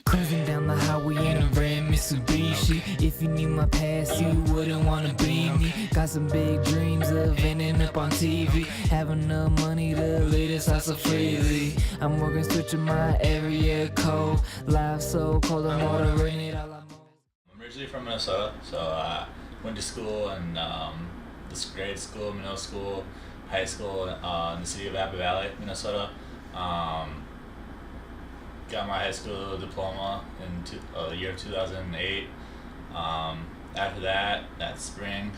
Cruising down the highway in a red Mitsubishi. If you knew my past, you wouldn't wanna be me. Got some big dreams of ending up on TV. Have enough money to live this life so freely. I'm working switching my area code. Life so cold, I'm ordering it all. I'm originally from Minnesota, so I went to school in this grade school, middle school, high school in the city of Apple Valley, Minnesota. Got my high school diploma in the year of 2008. After that spring,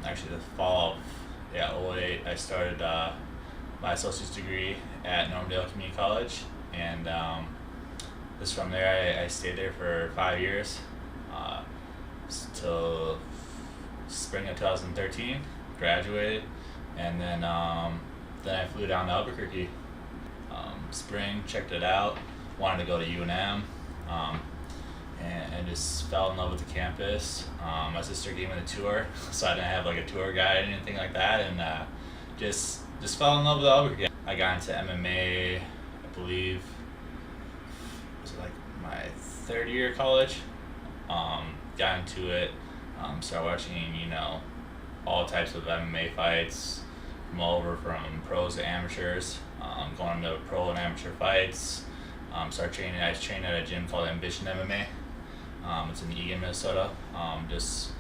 actually the fall of 2008, I started my associate's degree at Normandale Community College, and just from there I stayed there for 5 years till spring of 2013, graduated, and then I flew down to Albuquerque. Spring, checked it out, wanted to go to UNM, and just fell in love with the campus. My sister gave me the tour, so I didn't have like a tour guide or anything like that, and just fell in love with Albuquerque. I got into MMA, I believe, was it like my third year of college? Got into it, started watching, all types of MMA fights from all over, from pros to amateurs, going to pro and amateur fights. Started training. I trained at a gym called Ambition MMA. It's in Eagan, Minnesota, just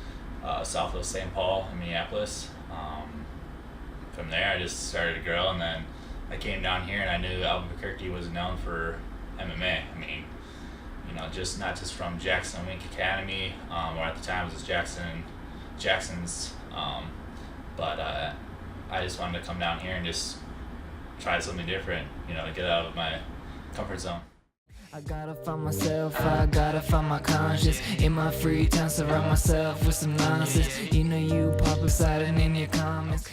south of St. Paul in Minneapolis. From there, I just started to grow, and then I came down here, and I knew Albuquerque was known for MMA. I mean, not just from Jackson Wink Academy, or at the time it was Jackson's, but I just wanted to come down here and just try something different, get out of my comfort zone. I gotta find myself, I gotta find my conscience. In my free time, surround myself with some nonsense. You pop aside and in your comments.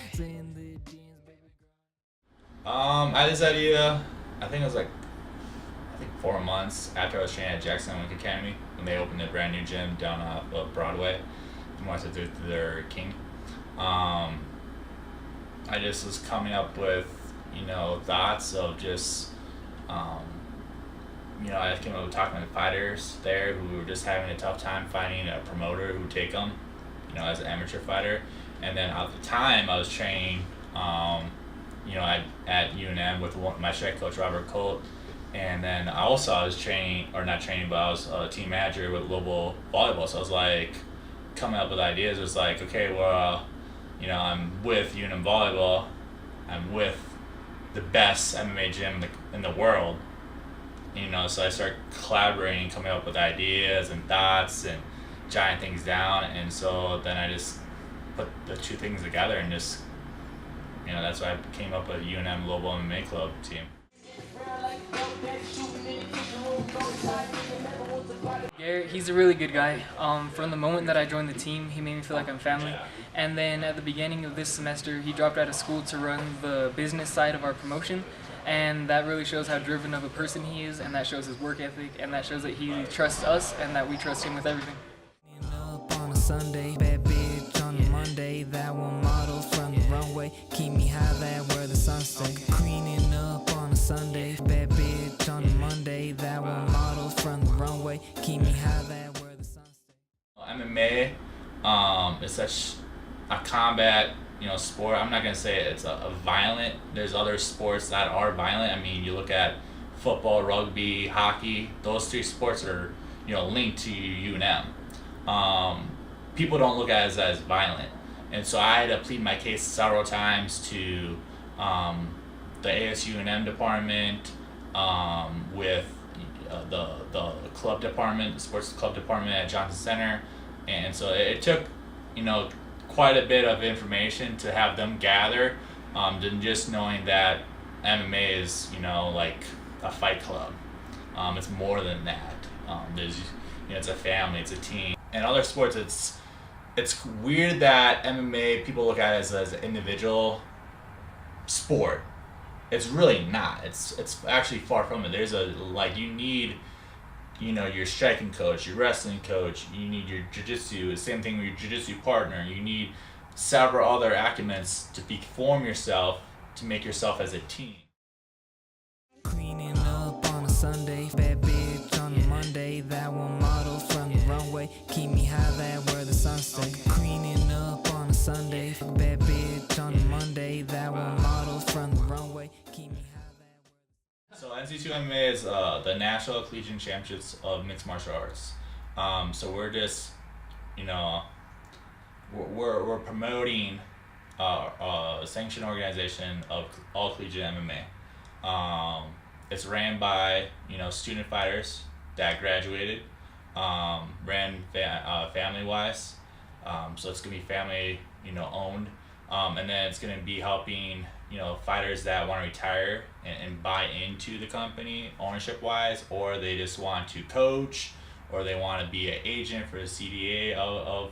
I had this idea, I think it was 4 months after I was training at Jackson Wink Academy, when they opened a brand new gym down off of Broadway, north of their King. I just was coming up with, thoughts of just, I came up with talking to fighters there who were just having a tough time finding a promoter who would take them, as an amateur fighter. And then at the time I was training, at UNM with my strength coach, Robert Colt. And then also I was I was a team manager with Lobo volleyball. So I was coming up with ideas. It was okay, well, I'm with UNM volleyball. I'm with the best MMA gym in the world. So I started collaborating, coming up with ideas and thoughts and jotting things down. And so then I just put the two things together and just, that's why I came up with UNM Lobo MMA Club team. Garrett, he's a really good guy. From the moment that I joined the team, he made me feel like I'm family. And then at the beginning of this semester, he dropped out of school to run the business side of our promotion. And that really shows how driven of a person he is, and that shows his work ethic, and that shows that he trusts us and that we trust him with everything. Up on a Sunday, bad bitch on a Monday, that one model from the runway, keep me high, that where the sun stay. Cleaning up on a Sunday, bad bitch on a Monday, that one model from the runway, keep me high, that where the sun stay. MMA is such a combat, sport. I'm not gonna say it's a violent. There's other sports that are violent. I mean, you look at football, rugby, hockey. Those three sports are, linked to UNM. People don't look at it as violent, and so I had to plead my case several times to the ASUNM department, with the club department, the sports club department at Johnson Center, and so it took, quite a bit of information to have them gather, than just knowing that MMA is, a fight club. It's more than that. It's a family, it's a team. In other sports, it's weird that MMA, people look at it as an individual sport. It's really not. It's actually far from it. There's you need, your striking coach, your wrestling coach, you need your jiu-jitsu, the same thing with your jiu-jitsu partner. You need several other acumens to form yourself, to make yourself as a team. Cleaning up on a Sunday. Bad bitch on a Monday, that one model from the runway. Keep me high, that where the sun stay. Cleaning up on a Sunday. Bad bitch on a Monday, that one model from the runway. Keep me high, that So NC2 MMA is the National Collegiate Championships of Mixed Martial Arts. So we're just, we're promoting a sanctioned organization of all collegiate MMA. It's ran by student fighters that graduated, ran family wise. So it's gonna be family owned, and then it's gonna be helping fighters that want to retire and buy into the company ownership wise, or they just want to coach, or they want to be an agent for the CDA of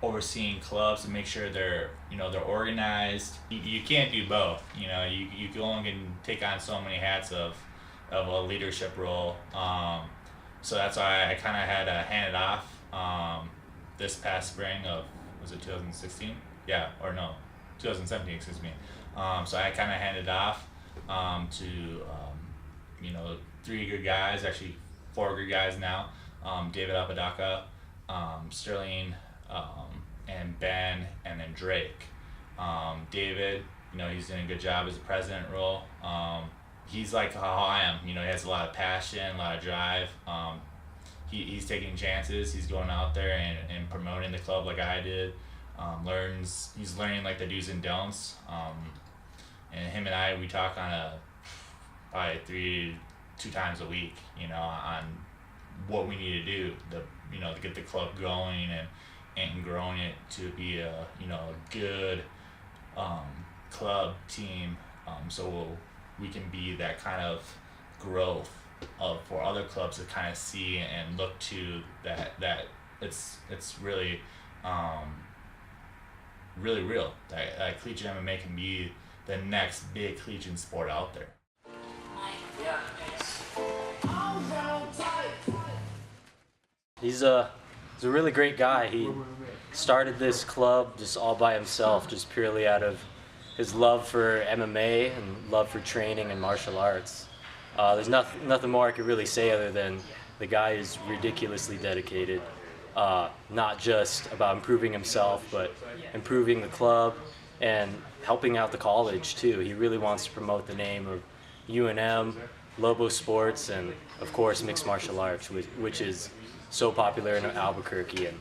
overseeing clubs to make sure they're they're organized. You can't do both. You only can take on so many hats of a leadership role. So that's why I kind of had to hand it off this past spring of, was it 2016? Yeah, or no, 2017, excuse me. So I kind of handed off to 3 good guys, actually 4 good guys now. David Apodaca, Sterling, and Ben, and then Drake. David, he's doing a good job as a president role. He's like how I am, he has a lot of passion, a lot of drive. He's taking chances. He's going out there and promoting the club like I did. He's learning like the do's and don'ts. And him and I, we talk on probably 2 times a week, on what we need to do to get the club going and growing it to be a good club team, so we can be that kind of growth for other clubs to kind of see and look to that it's really really real that collegiate MMA can be the next big collegiate sport out there. He's a really great guy. He started this club just all by himself, just purely out of his love for MMA and love for training and martial arts. There's nothing more I could really say other than the guy is ridiculously dedicated, not just about improving himself, but improving the club and helping out the college too. He really wants to promote the name of UNM, Lobo Sports, and of course mixed martial arts, which is so popular in Albuquerque, and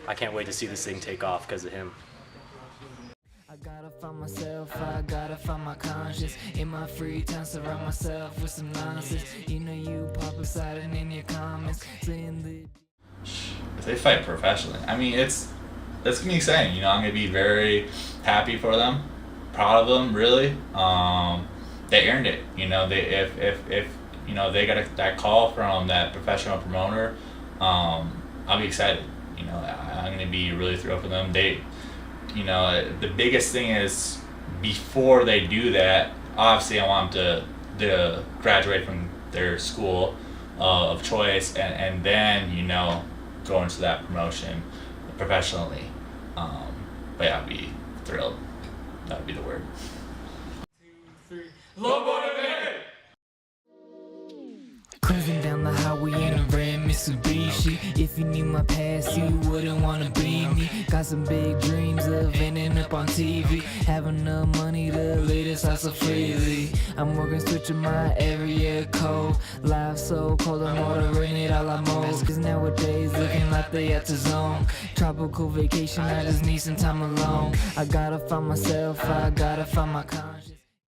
I can't wait to see this thing take off because of him. I gotta find myself, I gotta find my conscience. In my free time, surround myself with some nonsense. You pop aside and in your comments saying that If they fight professionally, I mean, it's gonna be exciting. I'm gonna be very happy for them, proud of them, really. They earned it. If they got that call from that professional promoter, I'll be excited. I'm gonna be really thrilled for them. The biggest thing is before they do that, obviously I want them to graduate from their school of choice and then go into that promotion professionally. But yeah, I'd be thrilled. That would be the word. 2, 3. Lobo MMA! cruising down the highway in a red Mitsubishi. If you knew my past, you wouldn't wanna be me. Got some big dreams of ending up on TV, having enough money to live this life so freely. I'm working switching my area code. Life so cold, I'm ordering it all I most. Cause nowadays looking like they at the zone. Tropical vacation, I just need some time alone. I gotta find myself, I gotta find my conscience.